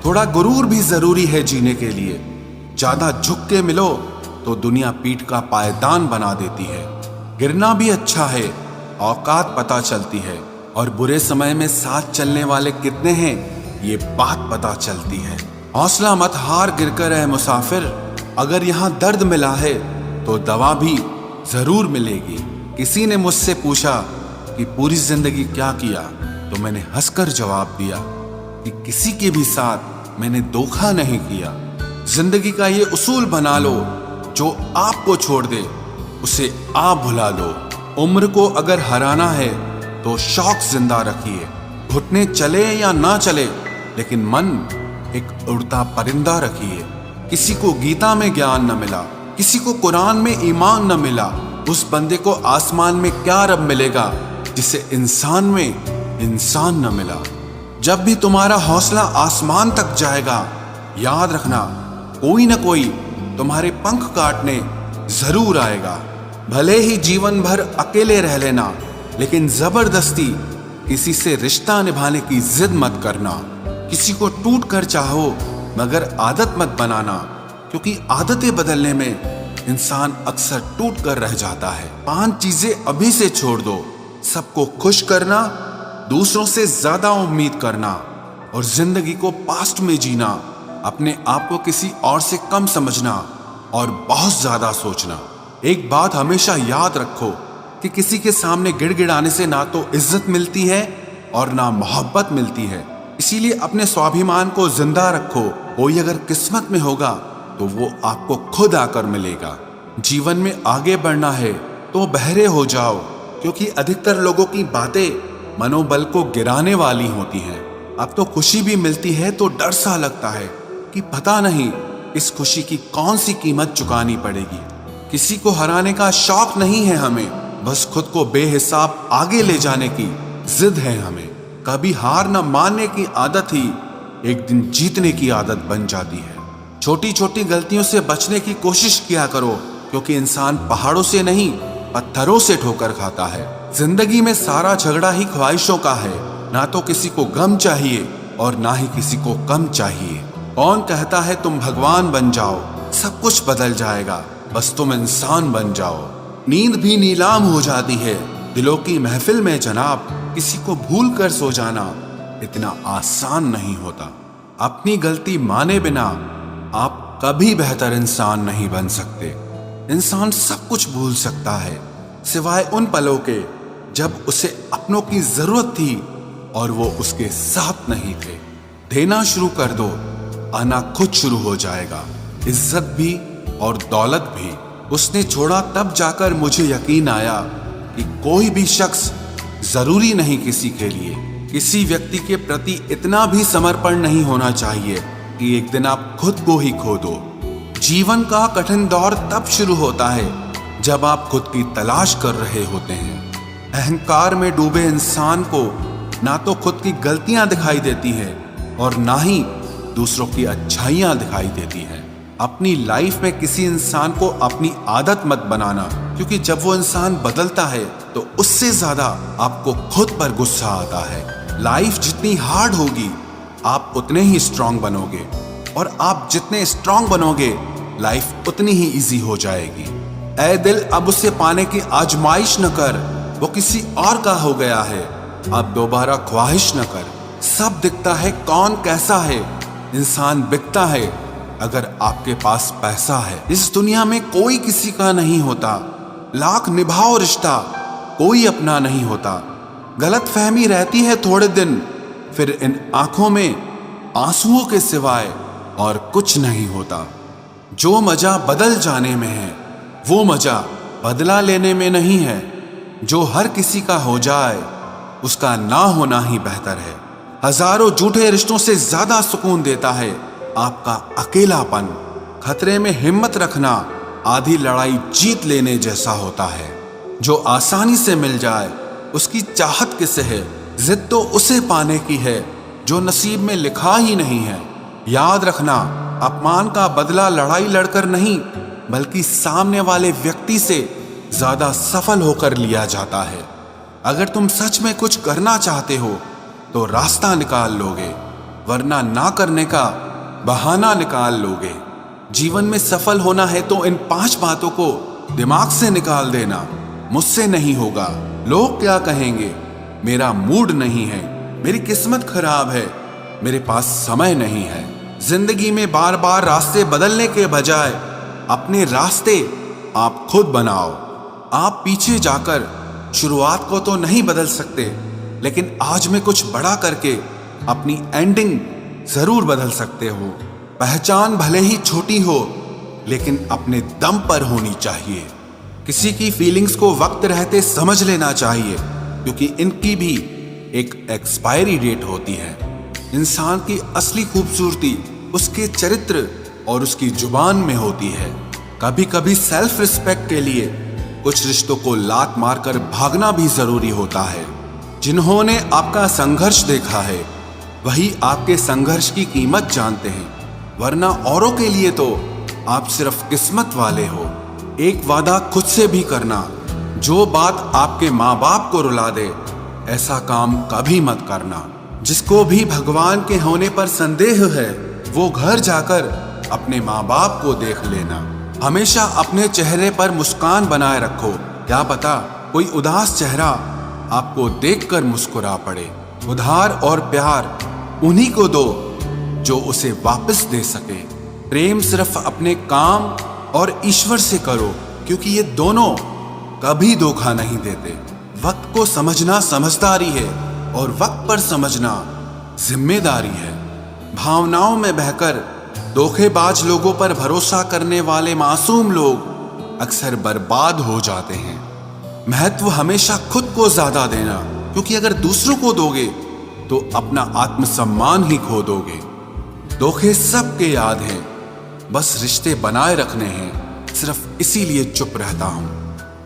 थोड़ा गुरूर भी जरूरी है जीने के लिए। ज्यादा झुक के मिलो तो दुनिया पीठ का पायदान बना देती है। गिरना भी अच्छा है, औकात पता चलती है, और बुरे समय में साथ चलने वाले कितने हैं ये बात पता चलती है। हौसला मत हार गिरकर है मुसाफिर, अगर यहाँ दर्द मिला है तो दवा भी जरूर मिलेगी। किसी ने मुझसे पूछा कि पूरी जिंदगी क्या किया, तो मैंने हंसकर जवाब दिया कि किसी के भी साथ मैंने धोखा नहीं किया। जिंदगी का ये उसूल बना लो, जो आपको छोड़ दे उसे आप भुला लो। उम्र को अगर हराना है तो शौक जिंदा रखिए। घुटने चले या ना चले, लेकिन मन एक उड़ता परिंदा रखिए। किसी को गीता में ज्ञान न मिला, किसी को कुरान में ईमान न मिला, उस बंदे को आसमान में क्या रब मिलेगा जिसे इंसान में इंसान न मिला। जब भी तुम्हारा हौसला आसमान तक जाएगा, याद रखना कोई न कोई तुम्हारे पंख काटने जरूर आएगा। भले ही जीवन भर अकेले रह लेना, लेकिन जबरदस्ती किसी से रिश्ता निभाने की जिद मत करना। किसी को टूट कर चाहो, मगर आदत मत बनाना, क्योंकि आदतें बदलने में इंसान अक्सर टूट कर रह जाता है। 5 चीजें अभी से छोड़ दो। सबको खुश करना, दूसरों से ज्यादा उम्मीद करना, और जिंदगी को पास्ट में जीना। अपने आप को किसी और से कम समझना और बहुत ज्यादा सोचना। एक बात हमेशा याद रखो कि किसी के सामने गिड़गिड़ाने से ना तो इज्जत मिलती है और ना मोहब्बत मिलती है। इसीलिए अपने स्वाभिमान को जिंदा रखो। कोई अगर किस्मत में होगा तो वो आपको खुद आकर मिलेगा। जीवन में आगे बढ़ना है तो बहरे हो जाओ, क्योंकि अधिकतर लोगों की बातें मनोबल को गिराने वाली होती हैं। अब तो खुशी भी मिलती है तो डर सा लगता है कि पता नहीं इस खुशी की कौन सी कीमत चुकानी पड़ेगी। किसी को हराने का शौक नहीं है हमें, बस खुद को बेहिसाब आगे ले जाने की जिद है हमें। कभी हार न मानने की आदत ही एक दिन जीतने की आदत बन जाती है। छोटी छोटी गलतियों से बचने की कोशिश किया करो, क्योंकि इंसान पहाड़ों से नहीं पत्थरों से ठोकर खाता है। जिंदगी में सारा झगड़ा ही ख्वाहिशों का है। ना तो किसी को गम चाहिए और ना ही किसी को कम चाहिए। कौन कहता है तुम भगवान बन जाओ, सब कुछ बदल जाएगा, बस तुम इंसान बन जाओ। नींद भी नीलाम हो जाती है दिलों की महफिल में जनाब। किसी को भूल कर सो जाना इतना आसान नहीं होता। अपनी गलती माने बिना आप कभी बेहतर इंसान नहीं बन सकते। इंसान सब कुछ भूल सकता है, सिवाय उन पलों के जब उसे अपनों की जरूरत थी और वो उसके साथ नहीं थे। देना शुरू कर दो, आना खुद शुरू हो जाएगा। इज्जत भी और दौलत भी उसने छोड़ा, तब जाकर मुझे यकीन आया कि कोई भी शख्स जरूरी नहीं किसी के लिए। किसी व्यक्ति के प्रति इतना भी समर्पण नहीं होना चाहिए कि एक दिन आप खुद को ही खो दो। जीवन का कठिन दौर तब शुरू होता है जब आप खुद की तलाश कर रहे होते हैं। अहंकार में डूबे इंसान को ना तो खुद की गलतियां दिखाई देती हैं और ना ही दूसरों की अच्छाइयां दिखाई देती हैं। अपनी लाइफ में किसी इंसान को अपनी आदत मत बनाना, क्योंकि जब वो इंसान बदलता है तो उससे ज्यादा आपको खुद पर गुस्सा आता है। लाइफ जितनी हार्ड होगी आप उतने ही स्ट्रांग बनोगे, और आप जितने स्ट्रांग बनोगे लाइफ उतनी ही इजी हो जाएगी। ऐ दिल अब उसे पाने की आजमाइश न कर, वो किसी और का हो गया है, अब दोबारा ख्वाहिश न कर। सब दिखता है कौन कैसा है, इंसान बिकता है अगर आपके पास पैसा है। इस दुनिया में कोई किसी का नहीं होता, लाख निभाओ रिश्ता कोई अपना नहीं होता। गलत फहमी रहती है थोड़े दिन, फिर इन आंखों में आंसुओं के सिवाय और कुछ नहीं होता। जो मजा बदल जाने में है वो मजा बदला लेने में नहीं है। जो हर किसी का हो जाए उसका ना होना ही बेहतर है। हजारों झूठे रिश्तों से ज्यादा सुकून देता है आपका अकेलापन। खतरे में हिम्मत रखना आधी लड़ाई जीत लेने जैसा होता है। जो आसानी से मिल जाए उसकी चाहत किसे है, जिद तो उसे पाने की है जो नसीब में लिखा ही नहीं है। याद रखना, अपमान का बदला लड़ाई लड़कर नहीं बल्कि सामने वाले व्यक्ति से ज्यादा सफल होकर लिया जाता है। अगर तुम सच में कुछ करना चाहते हो तो रास्ता निकाल लोगे, वरना ना करने का बहाना निकाल लोगे। जीवन में सफल होना है तो इन 5 बातों को दिमाग से निकाल देना। मुझसे नहीं होगा, लोग क्या कहेंगे, मेरा मूड नहीं है, मेरी किस्मत खराब है, मेरे पास समय नहीं है। जिंदगी में बार बार रास्ते बदलने के बजाय अपने रास्ते आप खुद बनाओ। आप पीछे जाकर शुरुआत को तो नहीं बदल सकते, लेकिन आज में कुछ बड़ा करके अपनी एंडिंग जरूर बदल सकते हो। पहचान भले ही छोटी हो, लेकिन अपने दम पर होनी चाहिए। किसी की फीलिंग्स को वक्त रहते समझ लेना चाहिए, क्योंकि इनकी भी एक एक्सपायरी डेट होती है। इंसान की असली खूबसूरती उसके चरित्र और उसकी जुबान में होती है। कभी कभी सेल्फ रिस्पेक्ट के लिए कुछ रिश्तों को लात मारकर भागना भी जरूरी होता है। जिन्होंने आपका संघर्ष देखा है वही आपके संघर्ष की कीमत जानते हैं, वरना औरों के लिए तो आप सिर्फ किस्मत वाले हो। एक वादा खुद से भी करना, जो बात आपके माँ बाप को रुला दे ऐसा काम कभी मत करना। जिसको भी भगवान के होने पर संदेह है वो घर जाकर अपने माँ बाप को देख लेना। हमेशा अपने चेहरे पर मुस्कान बनाए रखो, क्या पता कोई उदास चेहरा आपको देखकर मुस्कुरा पड़े। उधार और प्यार उन्हीं को दो जो उसे वापस दे सके। प्रेम सिर्फ अपने काम और ईश्वर से करो, क्योंकि ये दोनों कभी धोखा नहीं देते। वक्त को समझना समझदारी है और वक्त पर समझना जिम्मेदारी है। भावनाओं में बहकर धोखेबाज लोगों पर भरोसा करने वाले मासूम लोग अक्सर बर्बाद हो जाते हैं। महत्व हमेशा खुद को ज्यादा देना, क्योंकि अगर दूसरों को दोगे तो अपना आत्मसम्मान ही खो दोगे। धोखे सबके याद हैं, बस रिश्ते बनाए रखने हैं, सिर्फ इसीलिए चुप रहता हूं।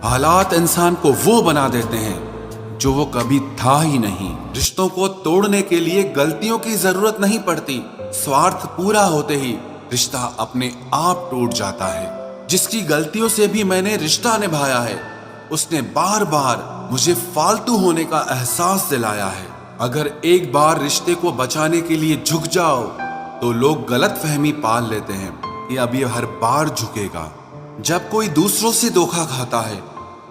हालात इंसान को वो बना देते हैं जो वो कभी था ही नहीं। रिश्तों को तोड़ने के लिए गलतियों की जरूरत नहीं पड़ती, स्वार्थ पूरा होते ही रिश्ता अपने आप टूट जाता है। जिसकी गलतियों से भी मैंने रिश्ता निभाया है उसने बार बार मुझे फालतू होने का एहसास दिलाया है। अगर एक बार रिश्ते को बचाने के लिए झुक जाओ तो लोग गलत फहमी पाल लेते हैं कि अब ये हर बार झुकेगा। जब कोई दूसरों से धोखा खाता है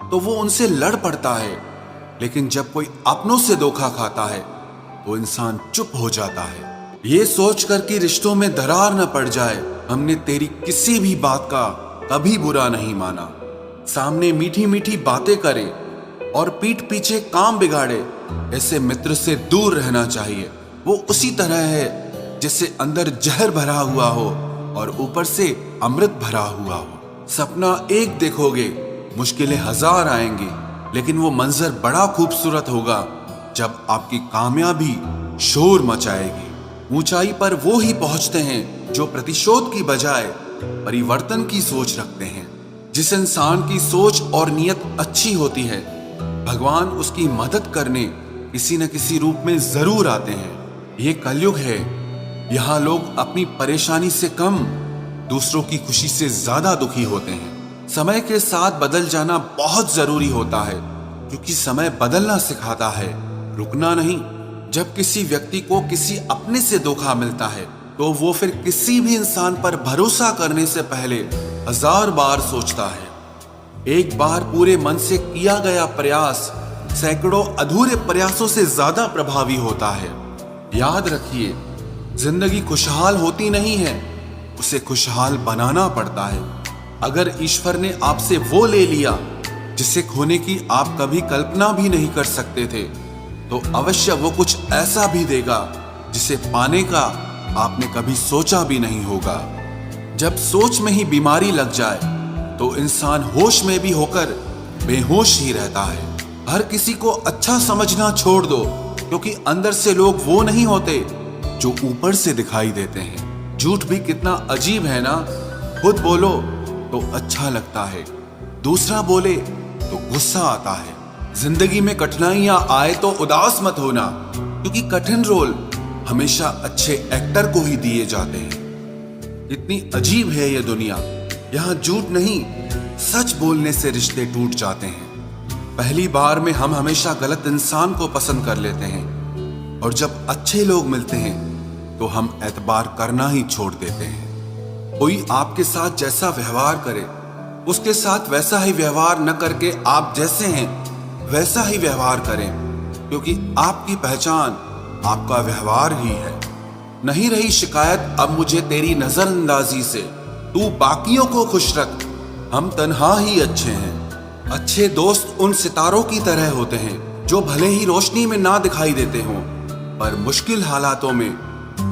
तो वो उनसे लड़ पड़ता है, लेकिन जब कोई अपनों से धोखा खाता है तो इंसान चुप हो जाता है। ये सोचकर कि रिश्तों में दरार न पड़ जाए, हमने तेरी किसी भी बात का कभी बुरा नहीं माना। सामने मीठी मीठी बातें करे और पीठ पीछे काम बिगाड़े, ऐसे मित्र से दूर रहना चाहिए। वो उसी तरह है जैसे अंदर जहर भरा हुआ हो और ऊपर से अमृत भरा हुआ हो। सपना एक देखोगे, मुश्किलें 1000 आएंगी, लेकिन वो मंजर बड़ा खूबसूरत होगा जब आपकी कामयाबी शोर मचाएगी। ऊंचाई पर वो ही पहुंचते हैं जो प्रतिशोध की बजाय परिवर्तन की सोच रखते हैं। जिस इंसान की सोच और नियत अच्छी होती है, भगवान उसकी मदद करने किसी न किसी रूप में जरूर आते हैं। ये कलयुग है, यहाँ लोग अपनी परेशानी से कम दूसरों की खुशी से ज्यादा दुखी होते हैं। समय के साथ बदल जाना बहुत जरूरी होता है, क्योंकि समय बदलना सिखाता है, रुकना नहीं। जब किसी व्यक्ति को किसी अपने से धोखा मिलता है तो वो फिर किसी भी इंसान पर भरोसा करने से पहले 1000 बार सोचता है। एक बार पूरे मन से किया गया प्रयास सैकड़ों अधूरे प्रयासों से ज्यादा प्रभावी होता है। याद रखिए, जिंदगी खुशहाल होती नहीं है, उसे खुशहाल बनाना पड़ता है। अगर ईश्वर ने आपसे वो ले लिया जिसे खोने की आप कभी कल्पना भी नहीं कर सकते थे, तो अवश्य वो कुछ ऐसा भी देगा जिसे पाने का आपने कभी सोचा भी नहीं होगा। जब सोच में ही बीमारी लग जाए तो इंसान होश में भी होकर बेहोश ही रहता है। हर किसी को अच्छा समझना छोड़ दो, क्योंकि अंदर से लोग वो नहीं होते जो ऊपर से दिखाई देते हैं। झूठ भी कितना अजीब है ना, खुद बोलो तो अच्छा लगता है, दूसरा बोले तो गुस्सा आता है। जिंदगी में कठिनाइयां आए तो उदास मत होना, क्योंकि कठिन रोल हमेशा अच्छे एक्टर को ही दिए जाते हैं। इतनी अजीब है ये दुनिया, यहाँ झूठ नहीं सच बोलने से रिश्ते टूट जाते हैं। पहली बार में हम हमेशा गलत इंसान को पसंद कर लेते हैं, और जब अच्छे लोग मिलते हैं तो हम एतबार करना ही छोड़ देते हैं। कोई आपके साथ जैसा व्यवहार करे, उसके साथ वैसा ही व्यवहार न करके आप जैसे हैं वैसा ही व्यवहार करें, क्योंकि आपकी पहचान आपका व्यवहार ही है। नहीं रही शिकायत अब मुझे तेरी नजरअंदाजी से, तू बाकियों को खुश रख, हम तन्हा ही अच्छे हैं। अच्छे दोस्त उन सितारों की तरह होते हैं जो भले ही रोशनी में ना दिखाई देते हों, पर मुश्किल हालातों में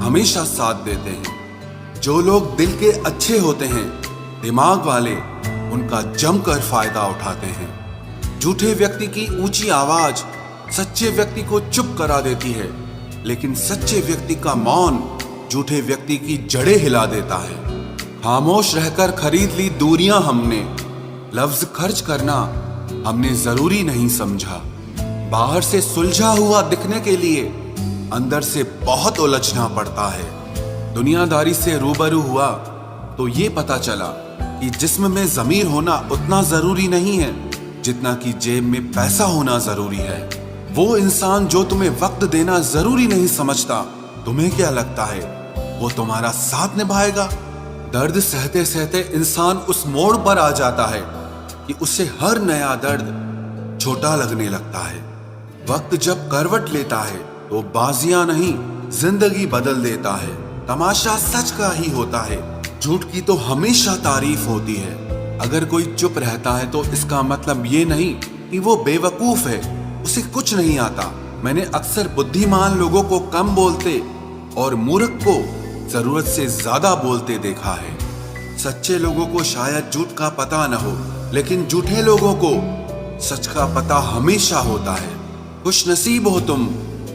हमेशा साथ देते हैं। जो लोग दिल के अच्छे होते हैं, दिमाग वाले, उनका जमकर फायदा उठाते हैं। झूठे व्यक्ति की ऊंची आवाज सच्चे व्यक्ति को चुप करा देती है, लेकिन सच्चे व्यक्ति का मौन झूठे व्यक्ति की जड़ें हिला देता है। खामोश रहकर खरीद ली दूरियां हमने, लफ्ज खर्च करना हमने जरूरी नहीं समझा। बाहर से सुलझा हुआ दिखने के लिए अंदर से बहुत उलझना पड़ता है। दुनियादारी से रूबरू हुआ तो ये पता चला कि जिस्म में ज़मीर होना उतना जरूरी नहीं है जितना कि जेब में पैसा होना जरूरी है। वो इंसान जो तुम्हें वक्त देना जरूरी नहीं समझता, तुम्हें क्या लगता है वो तुम्हारा साथ निभाएगा? दर्द सहते सहते इंसान उस मोड़ पर आ जाता है कि उसे हर नया दर्द छोटा लगने लगता है। वक्त जब करवट लेता है तो बाजियां नहीं जिंदगी बदल देता है। तमाशा सच का ही होता है, झूठ की तो हमेशा तारीफ होती है। अगर कोई चुप रहता है तो इसका मतलब ये नहीं कि वो बेवकूफ है, उसे कुछ नहीं आता। मैंने अक्सर बुद्धिमान लोगों को कम बोलते और मूर्ख को जरूरत से ज्यादा बोलते देखा है। सच्चे लोगों को शायद झूठ का पता न हो, लेकिन झूठे लोगों को सच का पता हमेशा होता है। खुश नसीब हो तुम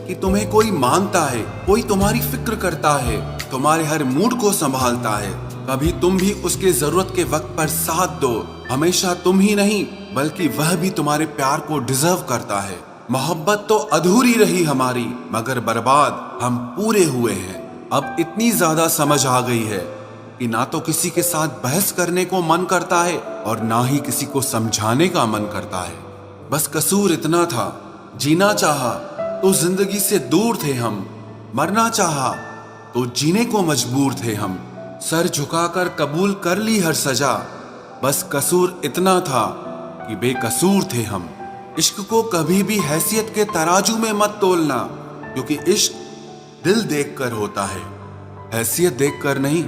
कि तुम्हें कोई मानता है, कोई तुम्हारी फिक्र करता है, तुम्हारे हर मूड को संभालता है। कभी तुम भी उसके जरूरत के वक्त पर साथ दो। हमेशा तुम ही नहीं बल्कि वह भी तुम्हारे प्यार को डिजर्व करता है। मोहब्बत तो अधूरी रही हमारी, मगर बर्बाद हम पूरे हुए हैं। अब इतनी ज्यादा समझ आ गई है कि ना तो किसी के साथ बहस करने को मन करता है और ना ही किसी को समझाने का मन करता है। बस कसूर इतना था, जीना चाहा तो जिंदगी से दूर थे हम, मरना चाहा तो जीने को मजबूर थे हम। सर झुकाकर कबूल कर ली हर सजा, बस कसूर इतना था कि बेकसूर थे हम। इश्क को कभी भी हैसियत के तराजू में मत तोलना, क्योंकि इश्क दिल देखकर होता है, हैसियत देखकर नहीं।